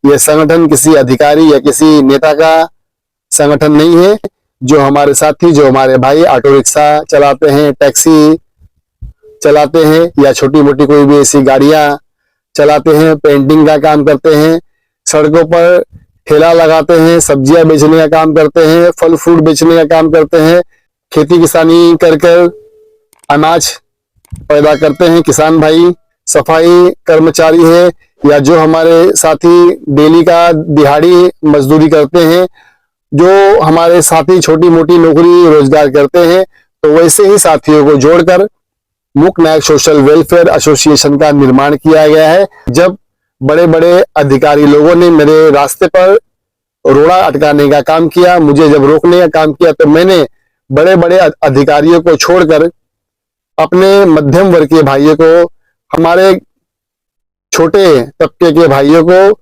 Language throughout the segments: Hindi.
यह संगठन किसी अधिकारी या किसी नेता का संगठन नहीं है। जो हमारे साथी, जो हमारे भाई ऑटो रिक्शा चलाते हैं, टैक्सी चलाते हैं या छोटी मोटी कोई भी ऐसी गाड़ियां चलाते हैं, पेंटिंग का काम करते हैं, सड़कों पर ठेला लगाते हैं, सब्जियां बेचने का काम करते हैं, फल फ्रूट बेचने का काम करते हैं, खेती किसानी कर कर अनाज पैदा करते हैं किसान भाई, सफाई कर्मचारी है या जो हमारे साथी डेली का दिहाड़ी मजदूरी करते हैं, जो हमारे साथी छोटी मोटी नौकरी रोजगार करते हैं, तो वैसे ही साथियों को जोड़कर मूक नायक सोशल वेलफेयर एसोसिएशन का निर्माण किया गया है। जब बड़े बड़े अधिकारी लोगों ने मेरे रास्ते पर रोड़ा अटकाने का काम किया, मुझे जब रोकने का काम किया, तो मैंने बड़े बड़े अधिकारियों को छोड़कर अपने मध्यम वर्ग के भाइयों को, हमारे छोटे तबके के भाइयों को,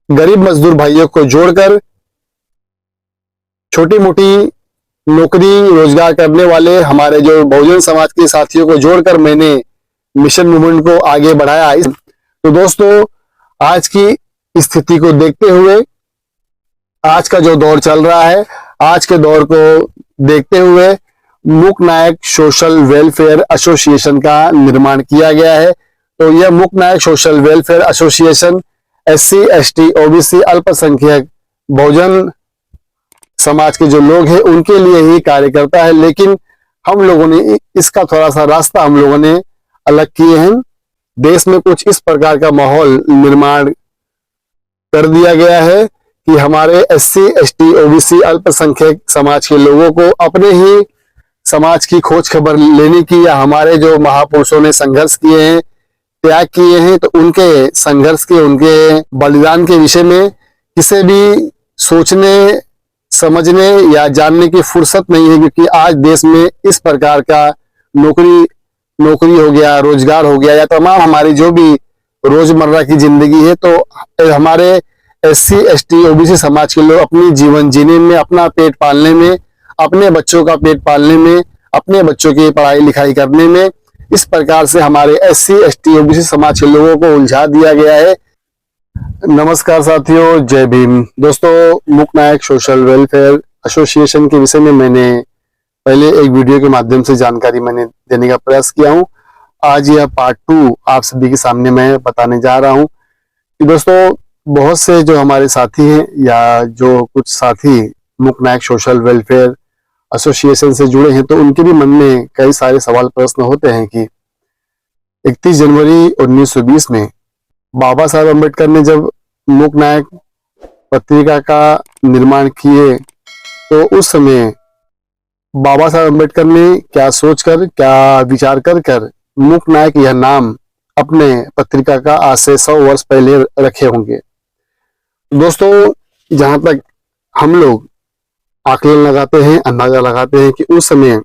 गरीब मजदूर भाइयों को जोड़कर छोटी मोटी नौकरी रोजगार करने वाले हमारे जो बहुजन समाज के साथियों को जोड़कर मैंने मिशन मूवमेंट को आगे बढ़ाया। तो दोस्तों, आज की स्थिति को देखते हुए, आज का जो दौर चल रहा है, आज के दौर को देखते हुए मूक नायक सोशल वेलफेयर एसोसिएशन का निर्माण किया गया है। तो यह Mook Nayak social welfare association SC ST OBC अल्पसंख्यक बहुजन समाज के जो लोग हैं उनके लिए ही कार्य करता है, लेकिन हम लोगों ने इसका थोड़ा सा रास्ता हम लोगों ने अलग किए हैं। देश में कुछ इस प्रकार का माहौल निर्माण कर दिया गया है कि हमारे SC ST OBC अल्पसंख्यक समाज के लोगों को अपने ही समाज की खोज खबर लेने की, या हमारे जो महापुरुषों ने संघर्ष किए हैं, त्याग किए हैं, तो उनके संघर्ष के, उनके बलिदान के विषय में किसी भी सोचने, समझने या जानने की फुर्सत नहीं है। क्योंकि आज देश में इस प्रकार का नौकरी हो गया, रोजगार हो गया, या तमाम हमारी जो भी रोजमर्रा की जिंदगी है, तो हमारे SC ST OBC समाज के लोग अपनी जीवन जीने में, अपना पेट पालने में, अपने बच्चों का पेट पालने में, अपने बच्चों की पढ़ाई लिखाई करने में, इस प्रकार से हमारे SC ST OBC समाज के लोगों को उलझा दिया गया है। नमस्कार साथियों, जय भीम। दोस्तों, मूक नायक सोशल वेलफेयर एसोसिएशन के विषय में मैंने पहले एक वीडियो के माध्यम से जानकारी मैंने देने का प्रयास किया हूं। आज यह पार्ट 2 आप सभी के सामने मैं बताने जा रहा हूं कि दोस्तों, बहुत से जो हमारे साथी हैं या जो कुछ साथी मूक नायक सोशल वेलफेयर एसोसिएशन से जुड़े हैं, तो उनके भी मन में कई सारे सवाल प्रश्न होते हैं कि 31 जनवरी 1920 में बाबा साहब अम्बेडकर ने जब मूक नायक पत्रिका का निर्माण किए, तो उस समय बाबा साहब अम्बेडकर ने क्या सोचकर, क्या विचार कर मूक नायक यह नाम अपने पत्रिका का आज से 100 वर्ष पहले रखे होंगे। दोस्तों, जहां तक हम लोग आकलन लगाते हैं, अंदाजा लगाते हैं कि उस समय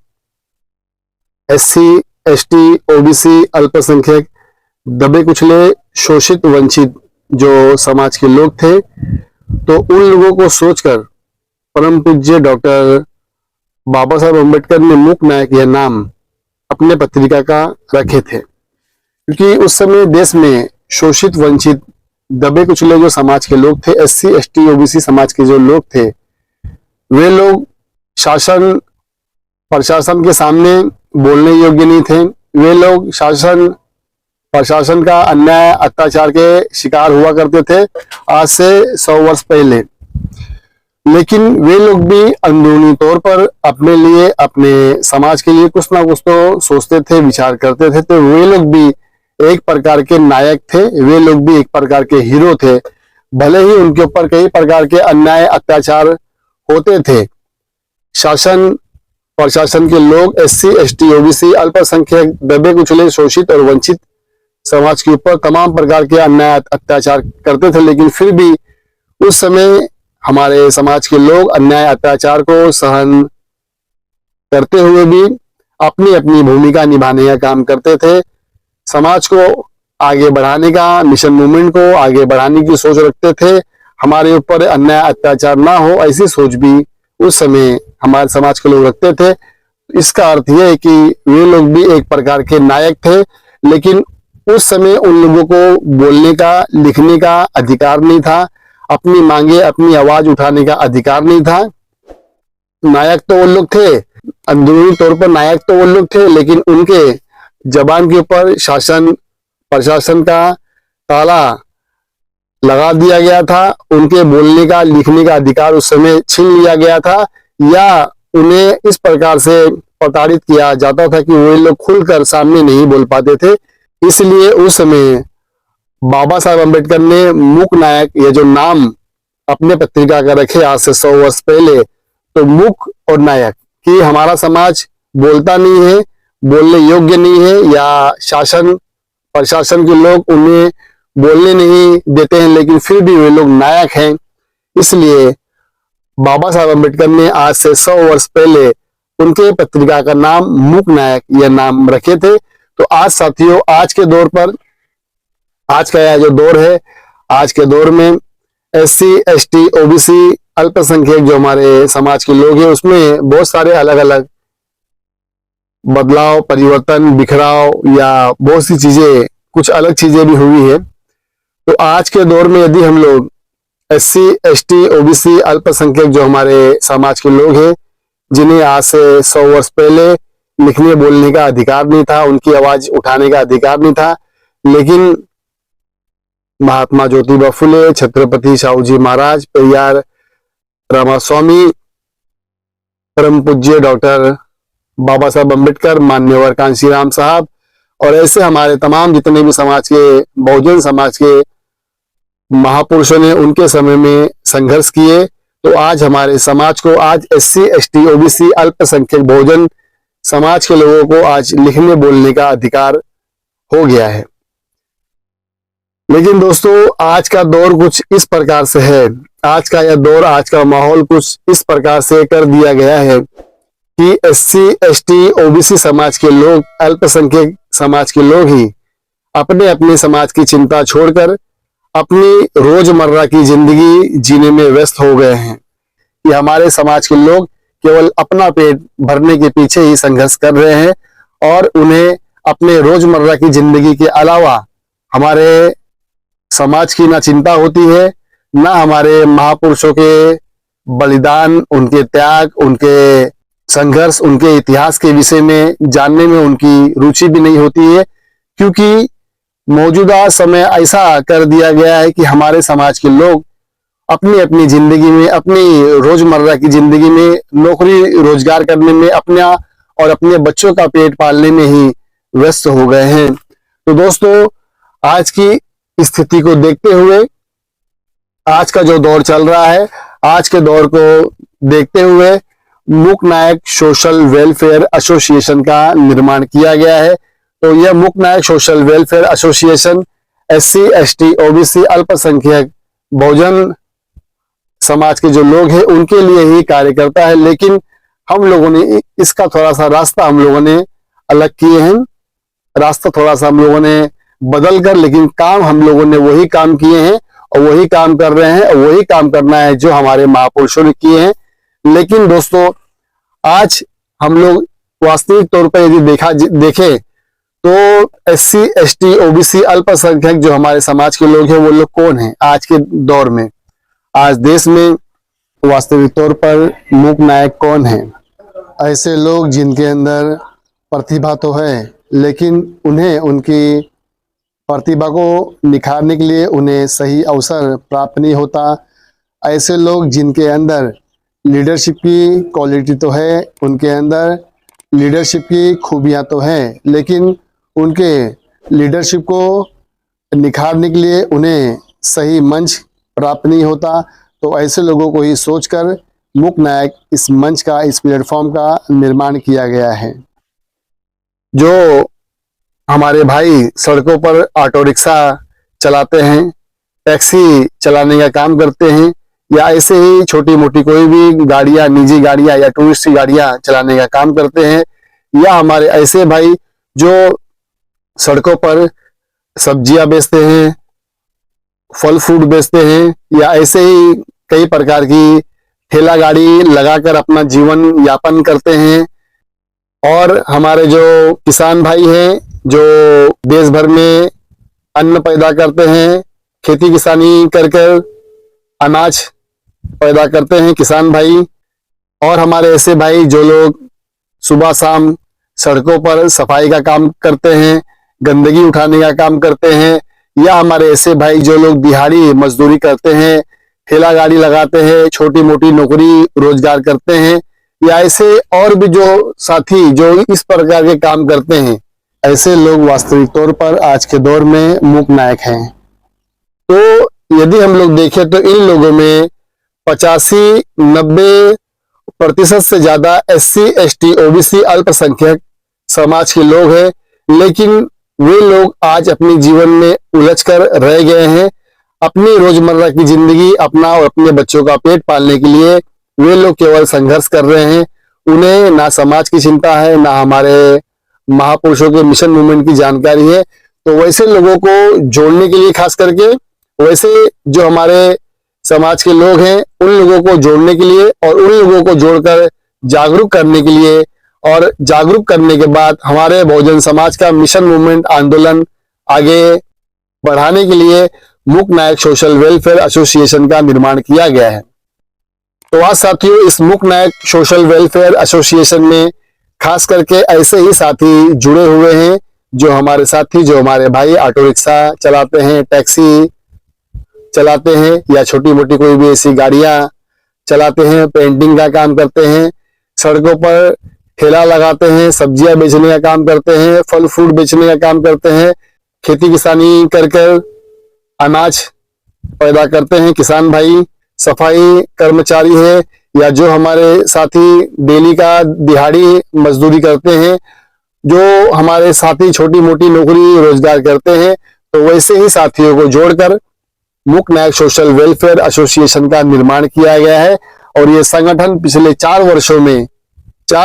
SC ST OBC अल्पसंख्यक, दबे कुचले, शोषित वंचित जो समाज के लोग थे, तो उन लोगों को सोचकर परम पूज्य डॉक्टर बाबा साहब अम्बेडकर ने मूक नायक यह नाम अपने पत्रिका का रखे थे। क्योंकि उस समय देश में शोषित वंचित, दबे कुचले जो समाज के लोग थे, SC ST OBC समाज के जो लोग थे, वे लोग शासन प्रशासन के सामने बोलने योग्य नहीं थे। वे लोग शासन प्रशासन का अन्याय अत्याचार के शिकार हुआ करते थे आज से 100 वर्ष पहले। लेकिन वे लोग भी अंदरूनी तौर पर अपने लिए, अपने समाज के लिए कुछ ना कुछ तो सोचते थे, विचार करते थे। तो वे लोग भी एक प्रकार के नायक थे, वे लोग भी एक प्रकार के हीरो थे। भले ही उनके ऊपर कई प्रकार के अन्याय अत्याचार होते थे, शासन प्रशासन के लोग SC ST OBC अल्पसंख्यक, दबे कुचले, शोषित और वंचित समाज के ऊपर तमाम प्रकार के अन्याय अत्याचार करते थे। लेकिन फिर भी उस समय हमारे समाज के लोग अन्याय अत्याचार को सहन करते हुए भी अपनी अपनी भूमिका निभाने का काम करते थे। समाज को आगे बढ़ाने का, मिशन मूवमेंट को आगे बढ़ाने की सोच रखते थे। हमारे ऊपर अन्याय अत्याचार ना हो, ऐसी सोच भी उस समय हमारे समाज के लोग रखते थे। इसका अर्थ यह है कि वे लोग भी एक प्रकार के नायक थे, लेकिन उस समय उन लोगों को बोलने का, लिखने का अधिकार नहीं था। अपनी मांगे, अपनी आवाज उठाने का अधिकार नहीं था। नायक तो वो लोग थे, अंदरूनी तौर पर नायक तो वो लोग थे, लेकिन उनके जबान के ऊपर शासन प्रशासन का ताला लगा दिया गया था। उनके बोलने का, लिखने का अधिकार उस समय छीन लिया गया था, या उन्हें इस प्रकार से प्रताड़ित किया जाता था कि वे लोग खुलकर सामने नहीं बोल पाते थे। इसलिए उस समय बाबा साहब अम्बेडकर ने मूक नायक, ये जो नाम अपने पत्रिका का रखे आज से 100 वर्ष पहले, तो मूक और नायक कि हमारा समाज बोलता नहीं है, बोलने योग्य नहीं है, या शासन प्रशासन के लोग उन्हें बोलने नहीं देते हैं, लेकिन फिर भी वे लोग नायक हैं। इसलिए बाबा साहब अम्बेडकर ने आज से 100 वर्ष पहले उनके पत्रिका का नाम मूक नायक यह नाम रखे थे। तो आज साथियों, आज के दौर पर, आज का यह जो दौर है, आज के दौर में SC ST OBC अल्पसंख्यक जो हमारे समाज के लोग हैं, उसमें बहुत सारे अलग अलग बदलाव, परिवर्तन, बिखराव या बहुत सी चीजें, कुछ अलग चीजें भी हुई है। तो आज के दौर में यदि हम लोग SC ST OBC अल्पसंख्यक जो हमारे समाज के लोग हैं, जिन्हें आज से 100 वर्ष पहले लिखने बोलने का अधिकार नहीं था, उनकी आवाज उठाने का अधिकार नहीं था, लेकिन महात्मा ज्योतिबा फुले, छत्रपति शाहूजी महाराज, पेरियार रामास्वामी, परम पूज्य डॉक्टर बाबा साहब अम्बेडकर, मान्यवर कांशीराम साहब, और ऐसे हमारे तमाम जितने भी समाज के, बहुजन समाज के महापुरुषों ने उनके समय में संघर्ष किए। तो आज हमारे समाज को, आज SC ST OBC अल्पसंख्यक बहुजन समाज के लोगों को आज लिखने बोलने का अधिकार हो गया है। लेकिन दोस्तों, आज का दौर कुछ इस प्रकार से है, आज का यह दौर, आज का माहौल कुछ इस प्रकार से कर दिया गया है कि SC ST OBC समाज के लोग, अल्पसंख्यक समाज के लोग ही अपने अपने समाज की चिंता छोड़कर अपनी रोजमर्रा की जिंदगी जीने में व्यस्त हो गए हैं। कि हमारे समाज के लोग केवल अपना पेट भरने के पीछे ही संघर्ष कर रहे हैं, और उन्हें अपने रोजमर्रा की जिंदगी के अलावा हमारे समाज की ना चिंता होती है, ना हमारे महापुरुषों के बलिदान, उनके त्याग, उनके संघर्ष, उनके इतिहास के विषय में जानने में उनकी रुचि भी नहीं होती है। क्योंकि मौजूदा समय ऐसा कर दिया गया है कि हमारे समाज के लोग अपनी अपनी जिंदगी में, अपनी रोजमर्रा की जिंदगी में नौकरी रोजगार करने में, अपना और अपने बच्चों का पेट पालने में ही व्यस्त हो गए हैं। तो दोस्तों, आज की स्थिति को देखते हुए, आज का जो दौर चल रहा है, आज के दौर को देखते हुए मूक नायक सोशल वेलफेयर एसोसिएशन का निर्माण किया गया है। तो यह Mook Nayak social welfare association SC ST OBC अल्पसंख्यक बहुजन समाज के जो लोग हैं उनके लिए ही कार्य करता है। लेकिन हम लोगों ने इसका थोड़ा सा रास्ता हम लोगों ने अलग किए हैं, रास्ता थोड़ा सा हम लोगों ने बदल कर, लेकिन काम हम लोगों ने वही काम किए हैं और वही काम कर रहे हैं, और वही काम करना है जो हमारे महापुरुषों ने किए हैं। लेकिन दोस्तों, आज हम लोग वास्तविक तौर पर यदि देखें तो SC ST OBC अल्पसंख्यक जो हमारे समाज के लोग हैं, वो लोग कौन हैं आज के दौर में, आज देश में वास्तविक तौर पर मूक नायक कौन है? ऐसे लोग जिनके अंदर प्रतिभा तो है, लेकिन उन्हें उनकी प्रतिभा को निखारने के लिए उन्हें सही अवसर प्राप्त नहीं होता। ऐसे लोग जिनके अंदर लीडरशिप की क्वालिटी तो है, उनके अंदर लीडरशिप की खूबियां तो हैं, लेकिन उनके लीडरशिप को निखारने के लिए उन्हें सही मंच प्राप्त नहीं होता। तो ऐसे लोगों को ही सोचकर मूक नायक इस मंच का, इस प्लेटफॉर्म का निर्माण किया गया है। जो हमारे भाई सड़कों पर ऑटो रिक्शा चलाते हैं, टैक्सी चलाने का काम करते हैं, या ऐसे ही छोटी मोटी कोई भी गाड़ियां, निजी गाड़ियां या टूरिस्ट गाड़ियां चलाने का काम करते हैं, या हमारे ऐसे भाई जो सड़कों पर सब्जियां बेचते हैं, फल फ्रूट बेचते हैं, या ऐसे ही कई प्रकार की ठेला गाड़ी लगाकर अपना जीवन यापन करते हैं। और हमारे जो किसान भाई हैं, जो देश भर में अन्न पैदा करते हैं, खेती किसानी कर कर अनाज पैदा करते हैं किसान भाई, और हमारे ऐसे भाई जो लोग सुबह शाम सड़कों पर सफाई का काम करते हैं, गंदगी उठाने का काम करते हैं, या हमारे ऐसे भाई जो लोग दिहाड़ी मजदूरी करते हैं, ठेला गाड़ी लगाते हैं, छोटी मोटी नौकरी रोजगार करते हैं, या ऐसे और भी जो साथी जो इस प्रकार के काम करते हैं, ऐसे लोग वास्तविक तौर पर आज के दौर में मूक नायक हैं। तो यदि हम लोग देखें तो इन लोगों में 85-90% से ज्यादा SC ST OBC अल्पसंख्यक समाज के लोग हैं, लेकिन वे लोग आज अपने जीवन में उलझकर रह गए हैं। अपनी रोजमर्रा की जिंदगी, अपना और अपने बच्चों का पेट पालने के लिए वे लोग केवल संघर्ष कर रहे हैं। उन्हें ना समाज की चिंता है, ना हमारे महापुरुषों के मिशन मूवमेंट की जानकारी है। तो वैसे लोगों को जोड़ने के लिए, खास करके वैसे जो हमारे समाज के लोग हैं, उन लोगों को जोड़ने के लिए और उन लोगों को जोड़कर जागरूक करने के लिए, और जागरूक करने के बाद हमारे बहुजन समाज का मिशन मूवमेंट आंदोलन आगे बढ़ाने के लिए मूक नायक सोशल वेलफेयर एसोसिएशन का निर्माण किया गया है। तो आज साथियों, इस मूक नायक सोशल वेलफेयर एसोसिएशन में खास करके ऐसे ही साथी जुड़े हुए हैं, जो हमारे साथी, जो हमारे भाई ऑटो रिक्शा चलाते हैं, टैक्सी चलाते हैं, या छोटी मोटी कोई भी ऐसी गाड़ियां चलाते हैं, पेंटिंग का काम करते हैं, सड़कों पर ठेला लगाते हैं, सब्जियां बेचने का काम करते हैं, फल फ्रूट बेचने का काम करते हैं, खेती किसानी कर कर अनाज पैदा करते हैं किसान भाई, सफाई कर्मचारी है, या जो हमारे साथी डेली का दिहाड़ी मजदूरी करते हैं, जो हमारे साथी छोटी मोटी नौकरी रोजगार करते हैं। तो वैसे ही साथियों को जोड़कर मूक नायक सोशल वेलफेयर एसोसिएशन का निर्माण किया गया है। और ये संगठन पिछले 4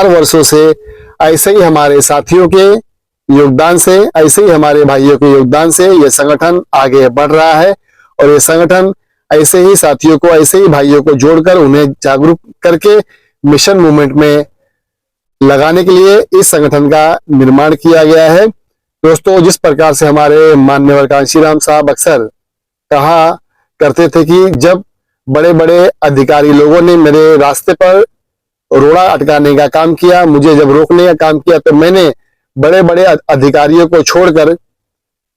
वर्षों से ऐसे ही हमारे साथियों के योगदान से, ऐसे ही हमारे भाइयों के योगदान से ये संगठन आगे बढ़ रहा है। और ये संगठन ऐसे ही साथियों को, ऐसे ही भाइयों को जोड़कर उन्हें जागरूक करके मिशन मूवमेंट में लगाने के लिए इस संगठन का निर्माण किया गया है। दोस्तों, जिस प्रकार से हमारे माननीय कांशीराम साहब अक्सर कहा करते थे कि जब बड़े बड़े अधिकारी लोगों ने मेरे रास्ते पर रोड़ा अटकाने का काम किया, मुझे जब रोकने का काम किया, तो मैंने बड़े बड़े अधिकारियों को छोड़कर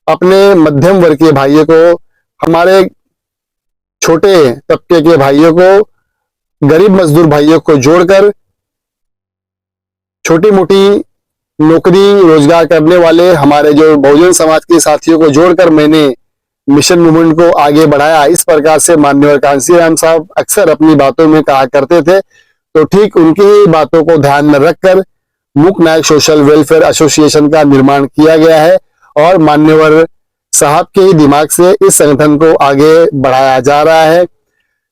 अपने मध्यम वर्ग के भाइयों को, हमारे छोटे तबके के भाइयों को, गरीब मजदूर भाइयों को जोड़कर छोटी मोटी नौकरी रोजगार करने वाले हमारे जो बहुजन समाज के साथियों को जोड़कर मैंने मिशन मूवमेंट को आगे बढ़ाया। इस प्रकार से माननीय कांशीराम साहब अक्सर अपनी बातों में कहा करते थे। तो ठीक उनकी ही बातों को ध्यान में रखकर मूक नायक सोशल वेलफेयर एसोसिएशन का निर्माण किया गया है, और मान्यवर साहब के ही दिमाग से इस संगठन को आगे बढ़ाया जा रहा है।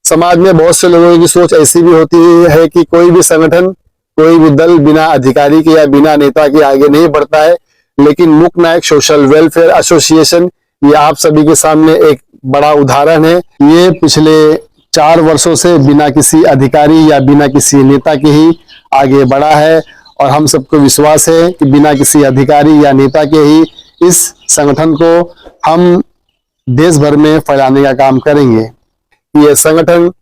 समाज में बहुत से लोगों की सोच ऐसी भी होती है कि कोई भी संगठन, कोई भी दल बिना अधिकारी के या बिना नेता के आगे नहीं बढ़ता है, लेकिन मूक नायक सोशल वेलफेयर एसोसिएशन ये आप सभी के सामने एक बड़ा उदाहरण है। ये पिछले 4 वर्षों से बिना किसी अधिकारी या बिना किसी नेता के ही आगे बढ़ा है, और हम सबको विश्वास है कि बिना किसी अधिकारी या नेता के ही इस संगठन को हम देश भर में फैलाने का काम करेंगे। ये संगठन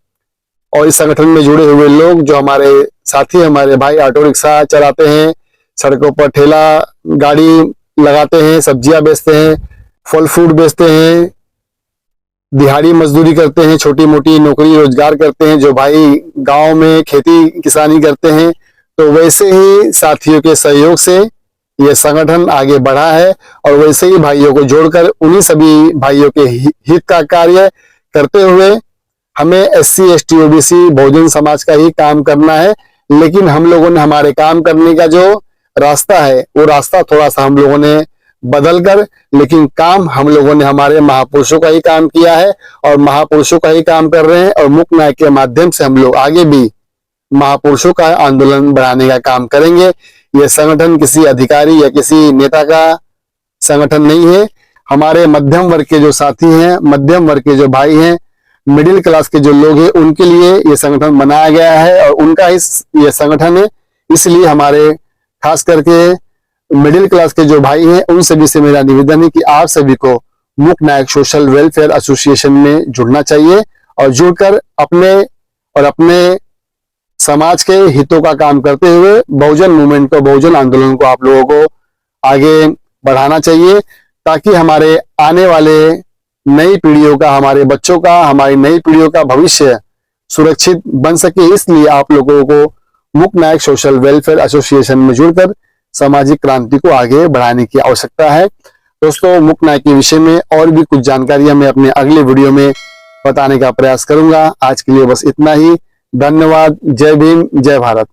और इस संगठन में जुड़े हुए लोग, जो हमारे साथी, हमारे भाई ऑटो रिक्शा चलाते हैं, सड़कों पर ठेला गाड़ी लगाते हैं, सब्जियां बेचते हैं, फल फ्रूट बेचते हैं, दिहाड़ी मजदूरी करते हैं, छोटी मोटी नौकरी रोजगार करते हैं, जो भाई गांव में खेती किसानी करते हैं, तो वैसे ही साथियों के सहयोग से ये संगठन आगे बढ़ा है। और वैसे ही भाइयों को जोड़कर उन्हीं सभी भाइयों के हित का कार्य करते हुए हमें SC ST OBC Bahujan Samaj का ही काम करना है। लेकिन हम लोगों ने हमारे काम करने का जो रास्ता है, वो रास्ता थोड़ा सा हम लोगों ने बदल कर, लेकिन काम हम लोगों ने हमारे महापुरुषों का ही काम किया है और महापुरुषों का ही काम कर रहे हैं। और मूक नायक के माध्यम से हम लोग आगे भी महापुरुषों का आंदोलन बढ़ाने का काम करेंगे। यह संगठन किसी अधिकारी या किसी नेता का संगठन नहीं है। हमारे मध्यम वर्ग के जो साथी हैं, मध्यम वर्ग के जो भाई हैं, मिडिल क्लास के जो लोग हैं, उनके लिए ये संगठन बनाया गया है और उनका ये संगठन है। इसलिए हमारे खास करके मिडिल क्लास के जो भाई हैं, उन सभी से मेरा निवेदन है कि आप सभी को मूक नायक सोशल वेलफेयर एसोसिएशन में जुड़ना चाहिए और जुड़कर अपने समाज के हितों का काम करते हुए बहुजन मूवमेंट को, बहुजन आंदोलन को आप लोगों को आगे बढ़ाना चाहिए, ताकि हमारे आने वाले नई पीढ़ियों का, हमारे बच्चों का, हमारी नई पीढ़ियों का भविष्य सुरक्षित बन सके। इसलिए आप लोगों को मुकनायक सोशल वेलफेयर एसोसिएशन में जुड़कर सामाजिक क्रांति को आगे बढ़ाने की आवश्यकता है। दोस्तों, मुकनायक के विषय में और भी कुछ जानकारियां मैं अपने अगले वीडियो में बताने का प्रयास करूंगा। आज के लिए बस इतना ही। धन्यवाद। जय भीम, जय भारत।